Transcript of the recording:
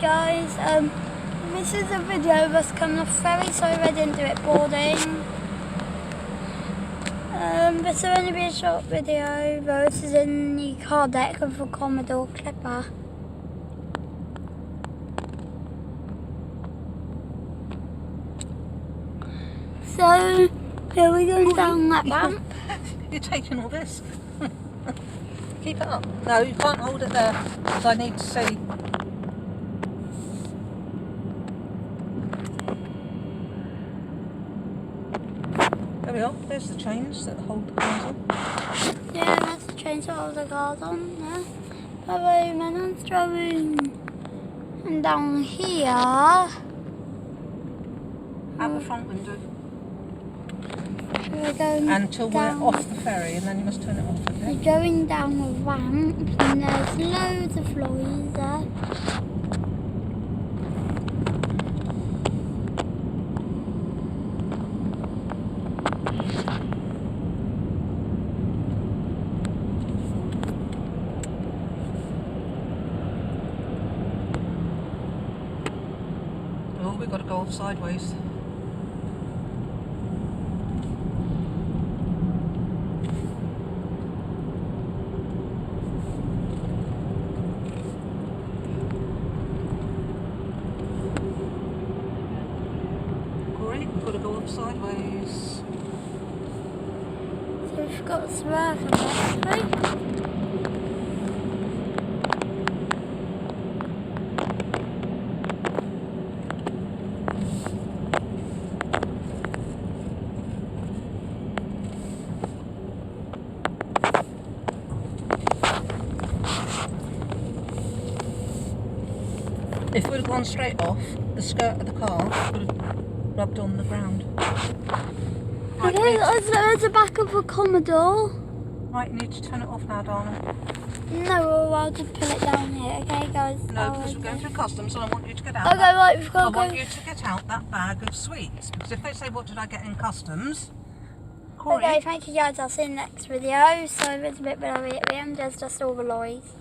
Right guys, this is a video of us coming off ferry, sorry I didn't do it boarding. This will only be a short video, though this is in the car deck of a Commodore Clipper. So, here we're going down that ramp. You're taking all this. Keep it up. No, you can't hold it there, because I need to see. There we are. There's the chains that hold the cars on. Yeah, that's the chains that hold the cars on, yeah. Bye-bye, man's driving. And down here... Out the front window. We're going until down, we're off the ferry, and then you must turn it off, okay? we're going down a ramp, and there's loads of lorries there. Oh, we've got to go off sideways. Great, we've got to go off sideways. So we've got to swerve a bit, right? If we'd have gone straight off, the skirt of the car would have rubbed on the ground. Right, Okay, there's the back of a Commodore. right, you need to turn it off now, darling. No, I'll just pull it down here, okay guys? No, because we're going through customs and I want you to get out. Okay, right, we've got I to go. want you to get out that bag of sweets, because if they say, what did I get in customs? Corey, Okay, thank you guys, I'll see you in the next video. So if it's a bit blurry at the end, there's just all the lorries.